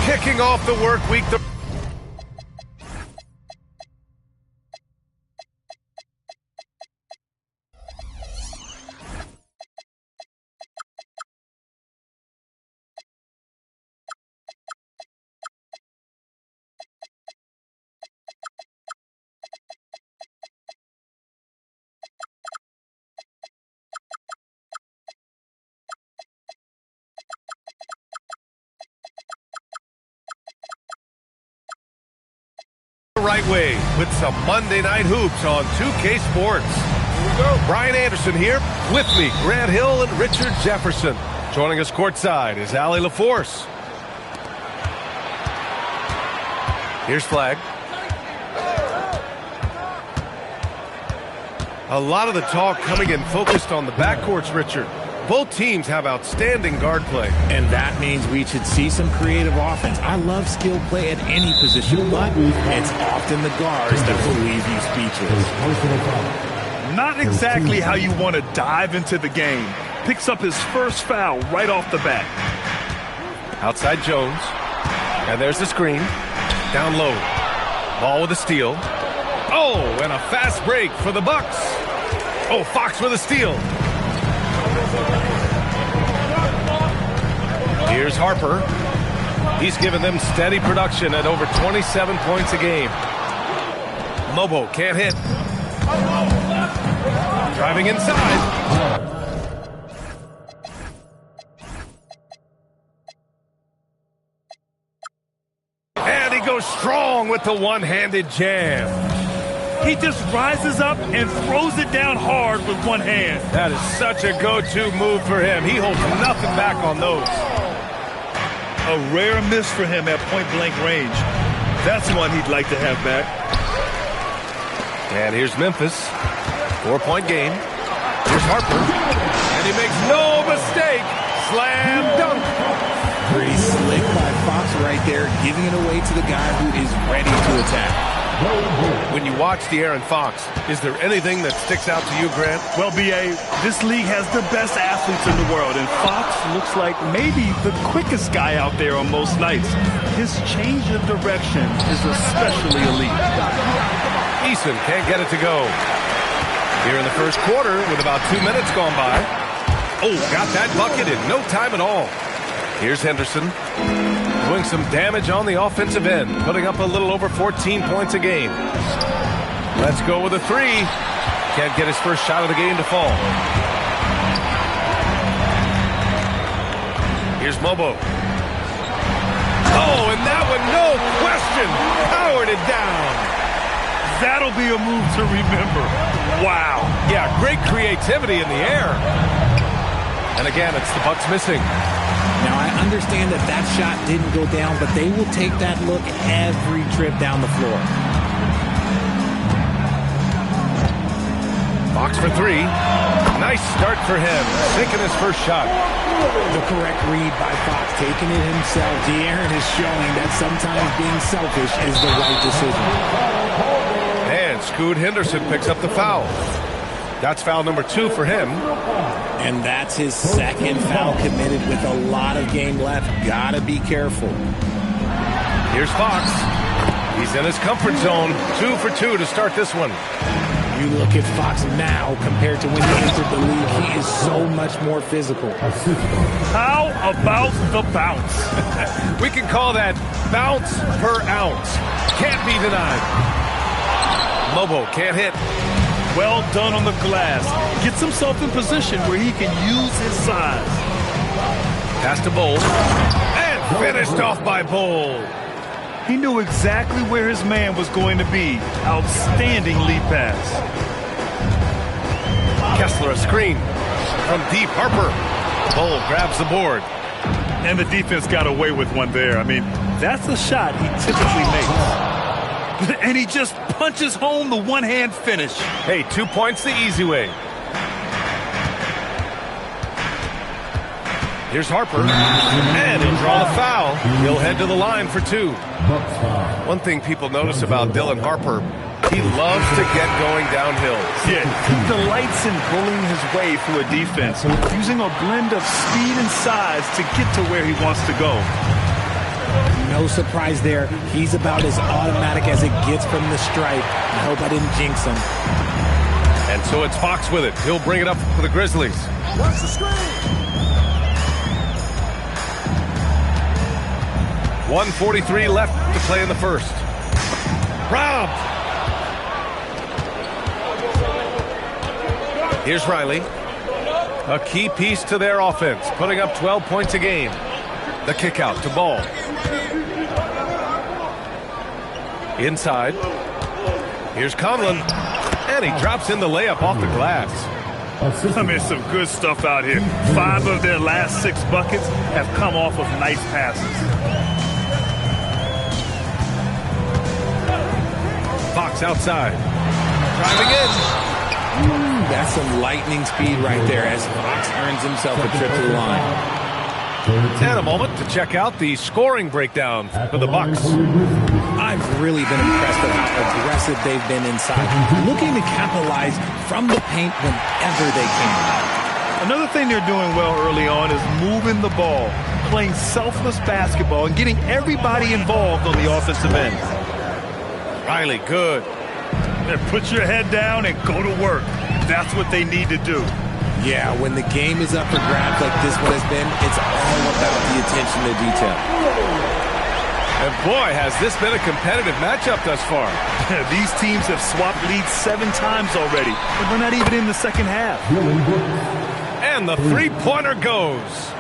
Kicking off the work week. Right way with some Monday Night Hoops on 2K Sports. Here we go. Brian Anderson here with me, Grant Hill and Richard Jefferson. Joining us courtside is Allie LaForce. Here's flag. A lot of the talk coming in focused on the backcourts, Richard. Both teams have outstanding guard play. And that means we should see some creative offense. I love skill play at any position, but it's often the guards that will leave you speechless. Not exactly how you want to dive into the game. Picks up his first foul right off the bat. Outside Jones. And there's the screen. Down low. Ball with a steal. Oh, and a fast break for the Bucks. Oh, Fox with a steal. Here's Harper. He's given them steady production at over 27 points a game. Mobo can't hit. Driving inside. And he goes strong with the one-handed jam. He just rises up and throws it down hard with one hand. That is such a go-to move for him. He holds nothing back on those. A rare miss for him at point-blank range. That's one he'd like to have back. And here's Memphis. 4-point game. Here's Harper. And he makes no mistake. Slam dunk. Pretty slick by Fox right there, giving it away to the guy who is ready to attack. When you watch De'Aaron Fox, is there anything that sticks out to you, Grant? Well, B.A., this league has the best athletes in the world, and Fox looks like maybe the quickest guy out there on most nights. His change of direction is especially elite. Eason can't get it to go. Here in the first quarter with about 2 minutes gone by. Oh, got that bucket in no time at all. Here's Henderson. Doing some damage on the offensive end, putting up a little over 14 points a game. Let's go with a three. Can't get his first shot of the game to fall. Here's Mobo. Oh, and that one, no question, powered it down. That'll be a move to remember. Wow. Yeah, great creativity in the air. And again, it's the Bucks missing. Now, I understand that that shot didn't go down, but they will take that look every trip down the floor. Fox for three. Nice start for him. Sinking his first shot. The correct read by Fox, taking it himself. De'Aaron is showing that sometimes being selfish is the right decision. And Scoot Henderson picks up the foul. That's foul number 2 for him. And that's his second foul committed with a lot of game left. Gotta be careful. Here's Fox. He's in his comfort zone. 2 for 2 to start this one. You look at Fox now compared to when he entered the league. He is so much more physical. How about the bounce? We can call that bounce per ounce. Can't be denied. Mobo can't hit. Well done on the glass. Gets himself in position where he can use his size. Pass to Bowl. And finished off by Bowl. He knew exactly where his man was going to be. Outstanding lead pass. Kessler a screen. From deep, Harper. Bowl grabs the board. And the defense got away with one there. I mean, that's a shot he typically makes. And he just punches home the one-hand finish. Hey, 2 points the easy way. Here's Harper. And he'll draw the foul. He'll head to the line for 2. One thing people notice about Dylan Harper, he loves to get going downhill. Yeah, he delights in bullying his way through a defense, using a blend of speed and size to get to where he wants to go. No surprise there. He's about as automatic as it gets from the stripe. I hope I didn't jinx him. And so it's Fox with it. He'll bring it up for the Grizzlies. Watch the screen. 1:43 left to play in the first. Robbed. Here's Riley. A key piece to their offense, putting up 12 points a game. The kick out to Ball. Inside. Here's Conlon. And he drops in the layup off the glass. I mean, some good stuff out here. 5 of their last 6 buckets have come off of nice passes. Fox outside. Driving in. That's some lightning speed right there as Fox earns himself a trip to the line. And a moment to check out the scoring breakdown for the Bucks. I've really been impressed with how aggressive they've been inside, looking to capitalize from the paint whenever they can. Another thing they're doing well early on is moving the ball, playing selfless basketball, and getting everybody involved on the offensive end. Riley, good. And put your head down and go to work. That's what they need to do. Yeah, when the game is up for grabs like this one has been, it's all about the attention to detail. And boy, has this been a competitive matchup thus far. These teams have swapped leads 7 times already, and we're not even in the second half. And the three-pointer goes.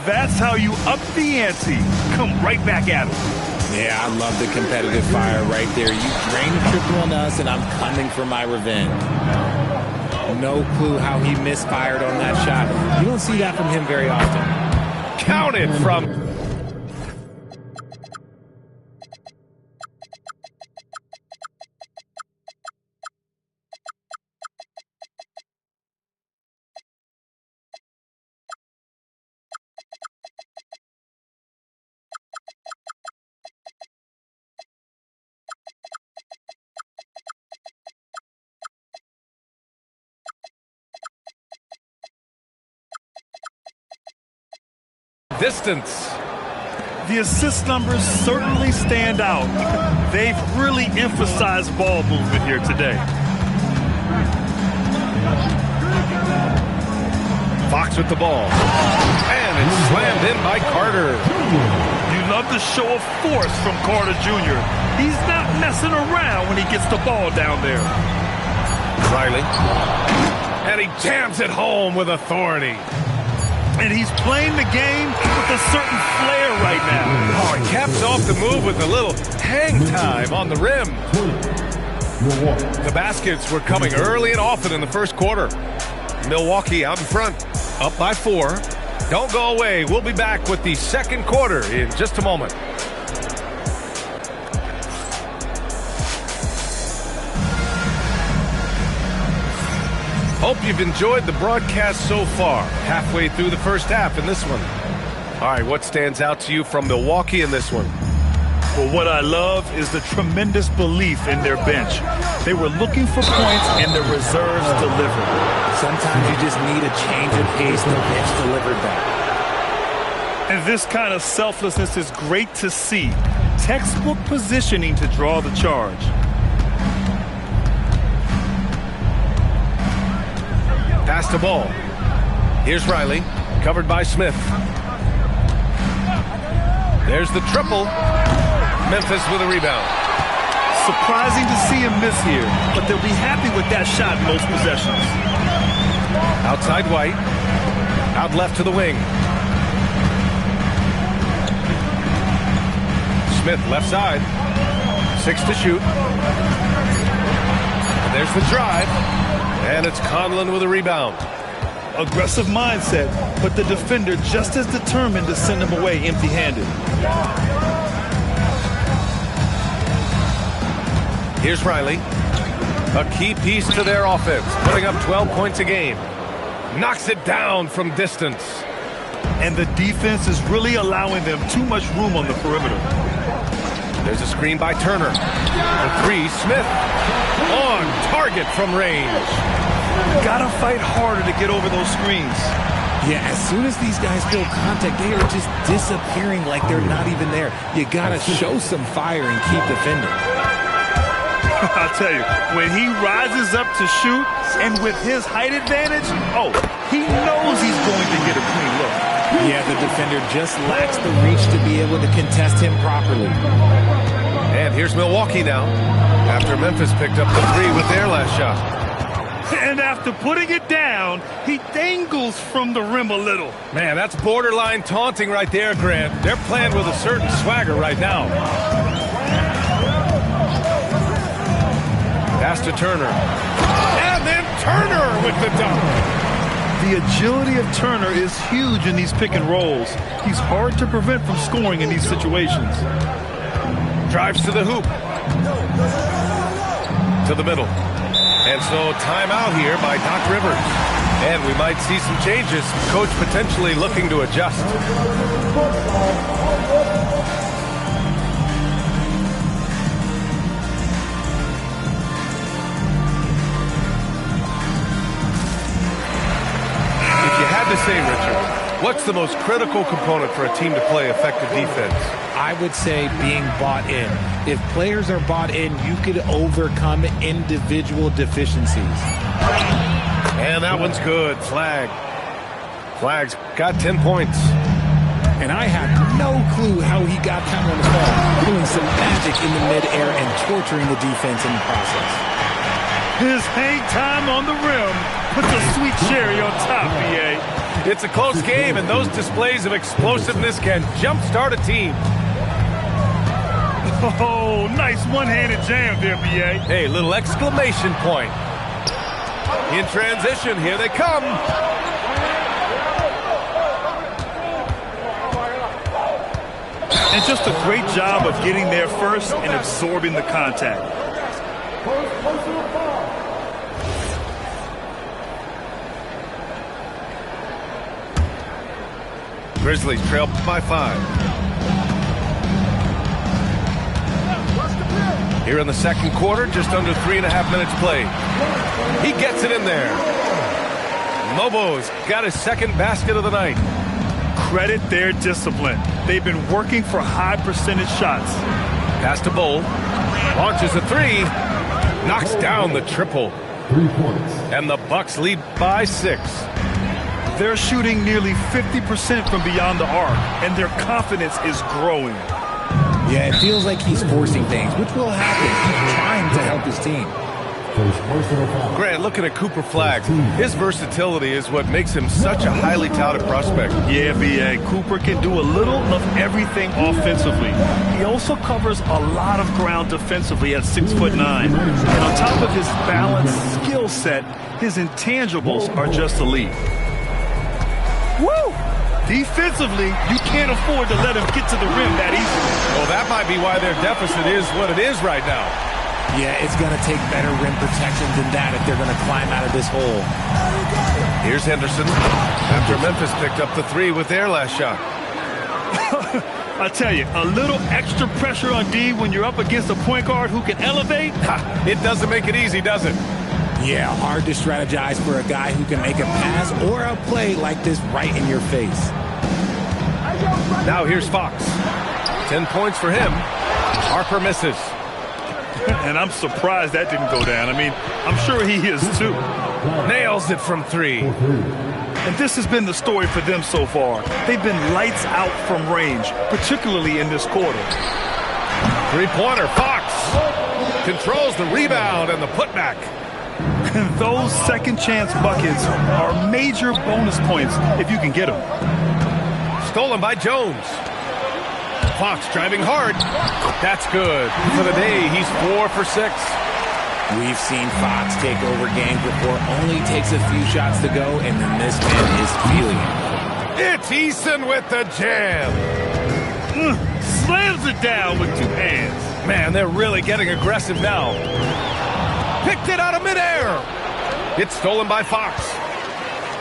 That's how you up the ante. Come right back at them. Yeah, I love the competitive fire right there. You drain a triple on us, and I'm coming for my revenge. No clue how he misfired on that shot. You don't see that from him very often. Counted from... distance. The assist numbers certainly stand out. They've really emphasized ball movement here today. Fox with the ball. And it's slammed in by Carter. You love the show of force from Carter Jr. He's not messing around when he gets the ball down there. Riley. And he jams it home with authority. And he's playing the game with a certain flair right now. Oh, he caps off the move with a little hang time on the rim. The baskets were coming early and often in the first quarter. Milwaukee out in front, up by 4. Don't go away. We'll be back with the second quarter in just a moment. Hope you've enjoyed the broadcast so far. Halfway through the first half in this one. All right, what stands out to you from Milwaukee in this one? Well, what I love is the tremendous belief in their bench. They were looking for points, and their reserves delivered. Sometimes you just need a change of pace. The bench delivered that. And this kind of selflessness is great to see. Textbook positioning to draw the charge. Pass the ball. Here's Riley, covered by Smith. There's the triple. Memphis with a rebound. Surprising to see him miss here, but they'll be happy with that shot in most possessions. Outside White. Out left to the wing. Smith left side. 6 to shoot. And there's the drive. And it's Conlon with a rebound. Aggressive mindset, but the defender just as determined to send him away empty-handed. Here's Riley. A key piece to their offense, putting up 12 points a game. Knocks it down from distance. And the defense is really allowing them too much room on the perimeter. There's a screen by Turner. For 3, Smith. On target from range. Gotta fight harder to get over those screens. Yeah, as soon as these guys feel contact, they are just disappearing like they're not even there. You got to show some fire and keep defending. I'll tell you, when he rises up to shoot, and with his height advantage, oh, he knows he's going to get a clean look. Yeah, the defender just lacks the reach to be able to contest him properly. And here's Milwaukee now, after Memphis picked up the three with their last shot. And after putting it down, he dangles from the rim a little. Man, that's borderline taunting right there, Grant. They're playing with a certain swagger right now. Pass to Turner. And then Turner with the dunk. The agility of Turner is huge in these pick and rolls. He's hard to prevent from scoring in these situations. Drives to the hoop. To the middle. And so timeout here by Doc Rivers. And we might see some changes. Coach potentially looking to adjust. If you had to say, Richard, what's the most critical component for a team to play effective defense? I would say being bought in. If players are bought in, you could overcome individual deficiencies. And that one's good. Flag. Flag's got 10 points. And I have no clue how he got that one to fall, doing some magic in the midair and torturing the defense in the process. His hang time on the rim puts a sweet cherry on top, BA. It's a close game, and those displays of explosiveness can jumpstart a team. Oh, nice one-handed jam there, BA. Hey, little exclamation point. In transition, here they come. And just a great job of getting there first and absorbing the contact. Grizzlies trail by 5. Here in the second quarter, just under 3.5 minutes played. He gets it in there. Lobo's got his second basket of the night. Credit their discipline. They've been working for high percentage shots. Pass to Bull. Launches a three. Knocks down the triple. 3 points. And the Bucks lead by 6. They're shooting nearly 50% from beyond the arc, and their confidence is growing. Yeah, it feels like he's forcing things, which will happen. He's trying to help his team. Grant, looking at Cooper Flagg, his versatility is what makes him such a highly touted prospect. Yeah, B.A. Cooper can do a little of everything offensively. He also covers a lot of ground defensively at 6'9". And on top of his balanced skill set, his intangibles are just elite. Woo! Defensively, you can't afford to let him get to the rim that easily. Well, that might be why their deficit is what it is right now. Yeah, it's going to take better rim protection than that if they're going to climb out of this hole. Here's Henderson after Memphis picked up the three with their last shot. I tell you, a little extra pressure on D when you're up against a point guard who can elevate. It doesn't make it easy, does it? Yeah, hard to strategize for a guy who can make a pass or a play like this right in your face. Now here's Fox. 10 points for him. Harper misses. And I'm surprised that didn't go down. I mean, I'm sure he is too. Nails it from 3. And this has been the story for them so far. They've been lights out from range, particularly in this quarter. Three-pointer, Fox controls the rebound and the putback. And those second chance buckets are major bonus points if you can get them. Stolen by Jones. Fox driving hard. That's good. For the day, he's 4 for 6. We've seen Fox take over games before. Only takes a few shots to go, and then this man is feeling it. It's Eason with the jam. Slams it down with 2 hands. Man, they're really getting aggressive now. Picked it out of midair. It's stolen by Fox.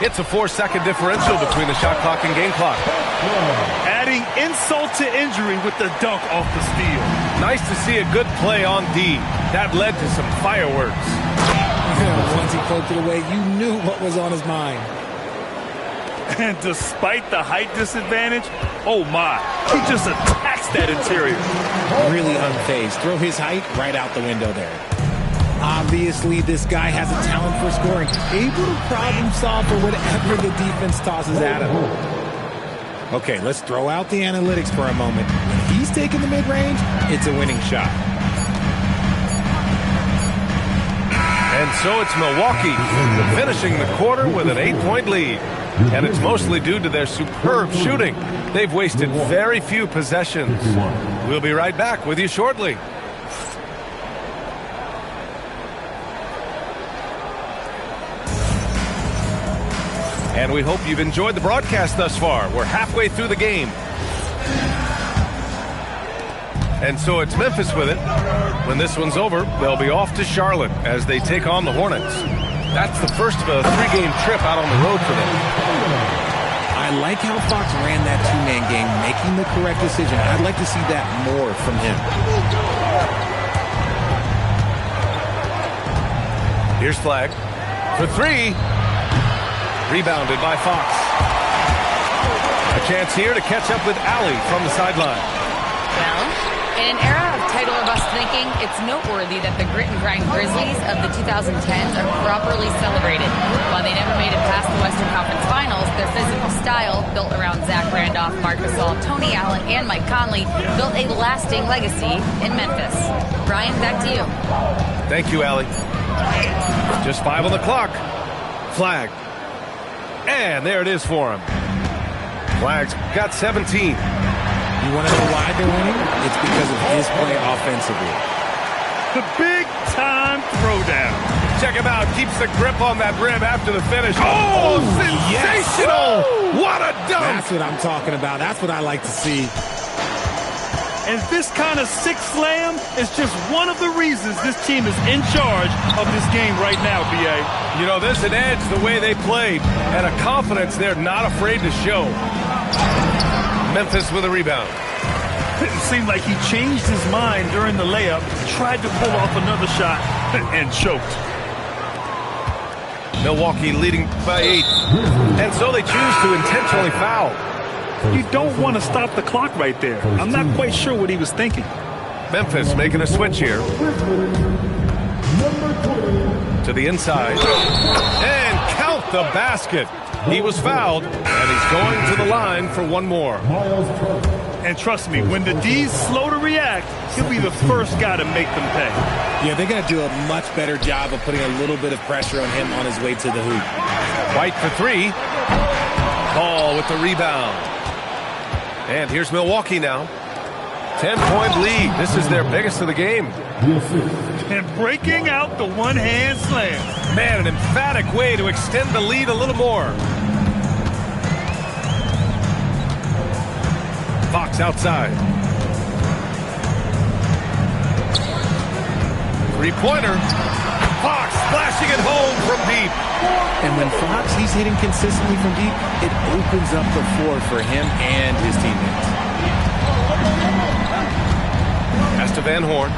It's a 4-second differential between the shot clock and game clock. Adding insult to injury with the dunk off the steal. Nice to see a good play on D. That led to some fireworks. Once he poked it away, you knew what was on his mind. And despite the height disadvantage, oh my, he just attacks that interior. Really unfazed. Throw his height right out the window there. Obviously, this guy has a talent for scoring, able to problem solve for whatever the defense tosses at him. Okay, let's throw out the analytics for a moment. When he's taking the mid-range, it's a winning shot. And so it's Milwaukee finishing the quarter with an 8-point lead. And it's mostly due to their superb shooting. They've wasted very few possessions. We'll be right back with you shortly. And we hope you've enjoyed the broadcast thus far. We're halfway through the game. And so it's Memphis with it. When this one's over, they'll be off to Charlotte as they take on the Hornets. That's the first of a 3-game trip out on the road for them. I like how Fox ran that two-man game, making the correct decision. I'd like to see that more from him. Here's Flag for 3. Rebounded by Fox. A chance here to catch up with Allie from the sideline. Well, in an era of title or bust thinking, it's noteworthy that the grit and grind Grizzlies of the 2010s are properly celebrated. While they never made it past the Western Conference Finals, their physical style, built around Zach Randolph, Marc Gasol, Tony Allen, and Mike Conley, built a lasting legacy in Memphis. Brian, back to you. Thank you, Allie. Just 5 on the clock. Flag. And there it is for him. Flag's got 17. You want to know why they're winning? It's because of his play offensively. The big-time throwdown. Check him out. Keeps the grip on that rim after the finish. Oh, sensational! Yes. What a dunk! That's what I'm talking about. That's what I like to see. And this kind of six slam is just one of the reasons this team is in charge of this game right now, B.A. You know, there's an edge the way they played and a confidence they're not afraid to show. Memphis with a rebound. It seemed like he changed his mind during the layup, tried to pull off another shot, and choked. Milwaukee leading by 8. And so they choose to intentionally foul. You don't want to stop the clock right there. I'm not quite sure what he was thinking. Memphis making a switch here. To the inside. And count the basket. He was fouled, and he's going to the line for one more. And trust me, when the D's slow to react, he'll be the first guy to make them pay. Yeah, they're going to do a much better job of putting a little bit of pressure on him on his way to the hoop. White for 3. Ball with the rebound. And here's Milwaukee now. 10-point lead. This is their biggest of the game. And breaking out the one-hand slam. Man, an emphatic way to extend the lead a little more. Fox outside. Three-pointer. Fox splashing it home from deep. And when Fox, he's hitting consistently from deep, it opens up the floor for him and his teammates. Pass to Van Horn.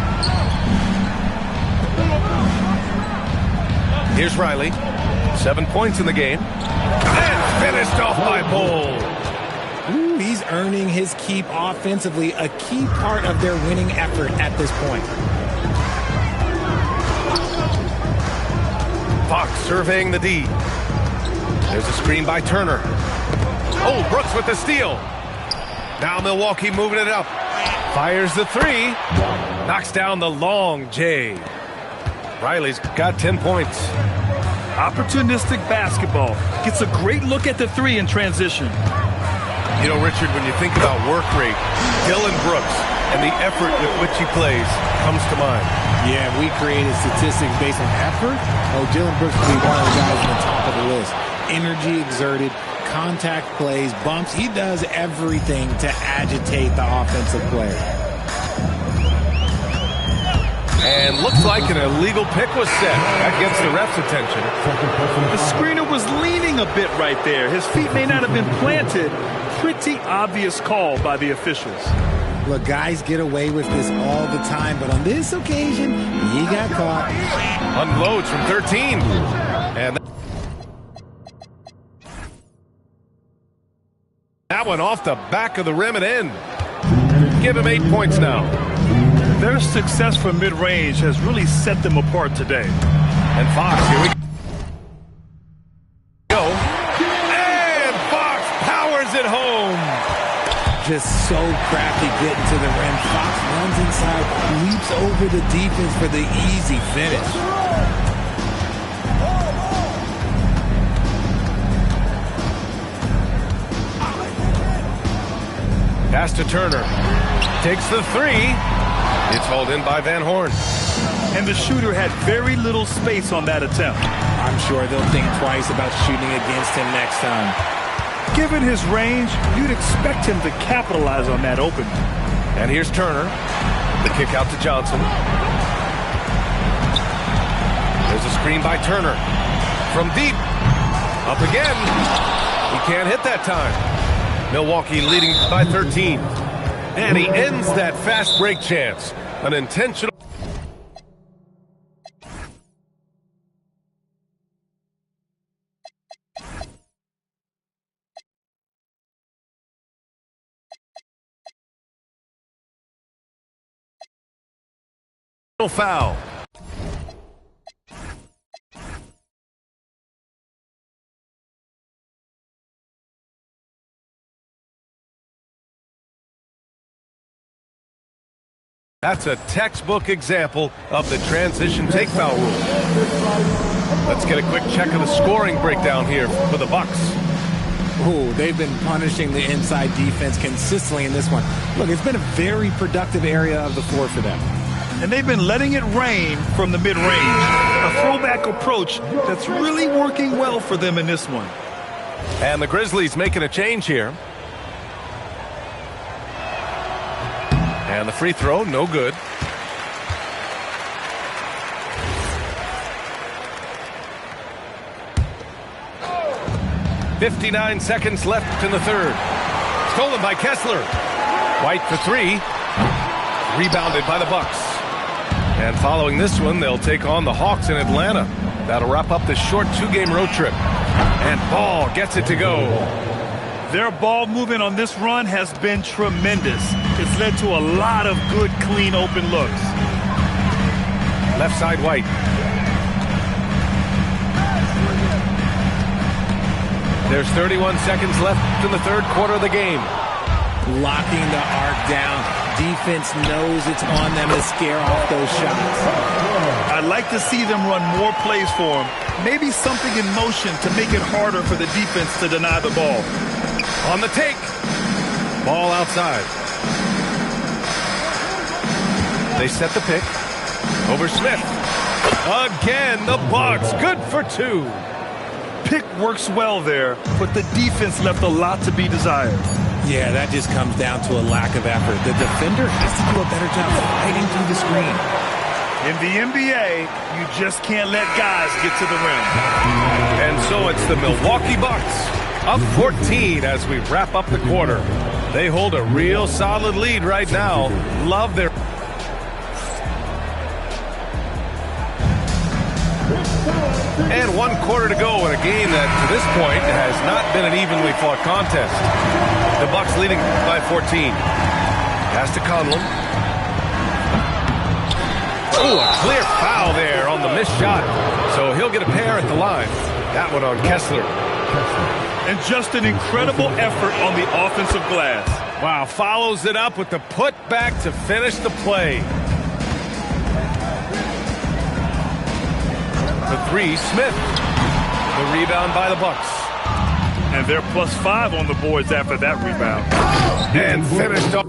Here's Riley. 7 points in the game. And finished off by Bull. Ooh, he's earning his keep offensively, a key part of their winning effort at this point. Fox surveying the D. There's a screen by Turner. Oh, Brooks with the steal. Now Milwaukee moving it up. Fires the 3. Knocks down the long J. Riley's got 10 points. Opportunistic basketball. Gets a great look at the 3 in transition. You know, Richard, when you think about work rate, Dylan Brooks and the effort with which he plays comes to mind. Yeah, we created statistics based on effort. Oh, Dylan Brooks will be one of the guys on the top of the list. Energy exerted, contact plays, bumps. He does everything to agitate the offensive player. And looks like an illegal pick was set. That gets the ref's attention. The screener was leaning a bit right there. His feet may not have been planted. Pretty obvious call by the officials. Look, guys get away with this all the time, but on this occasion, he got caught. Unloads from 13. And That one off the back of the rim and in. Give him 8 points now. Their success from mid-range has really set them apart today. And Fox, here we go. And Fox powers it home. Just so crafty getting to the rim. Fox runs inside, leaps over the defense for the easy finish. Pass to Turner. Takes the three. It's hauled in by Van Horn. And the shooter had very little space on that attempt. I'm sure they'll think twice about shooting against him next time. Given his range, you'd expect him to capitalize on that opening. And here's Turner. The kick out to Johnson. There's a screen by Turner. From deep. Up again. He can't hit that time. Milwaukee leading by 13. And he ends that fast break chance. An intentional foul. That's a textbook example of the transition take foul rule. Let's get a quick check of the scoring breakdown here for the Bucks. Oh, they've been punishing the inside defense consistently in this one. Look, it's been a very productive area of the floor for them. And they've been letting it rain from the mid-range. A throwback approach that's really working well for them in this one. And the Grizzlies making a change here. And the free throw, no good. .59 seconds left in the third. Stolen by Kessler. White for three. Rebounded by the Bucks. And following this one, they'll take on the Hawks in Atlanta. That'll wrap up this short two-game road trip. And Ball gets it to go. Their ball movement on this run has been tremendous. It's led to a lot of good, clean, open looks. Left side White. There's 31 seconds left in the third quarter of the game. Locking the arc down. Defense knows it's on them to scare off those shots. I'd like to see them run more plays for him. Maybe something in motion to make it harder for the defense to deny the ball. On the take. Ball outside. They set the pick. Over Smith. Again, the Bucks. Good for two. Pick works well there, but the defense left a lot to be desired. Yeah, that just comes down to a lack of effort. The defender has to do a better job fighting through the screen. In the NBA, you just can't let guys get to the rim. And so it's the Milwaukee Bucks up 14 as we wrap up the quarter. They hold a real solid lead right now. Love their... And 1 quarter to go in a game that, to this point, has not been an evenly fought contest. The Bucks leading by 14. Pass to Conlon. Oh, a clear foul there on the missed shot. So he'll get a pair at the line. That one on Kessler. And just an incredible effort on the offensive glass. Wow, follows it up with the putback to finish the play. The three, Smith. The rebound by the Bucks. And they're +5 on the boards after that rebound. And finished off.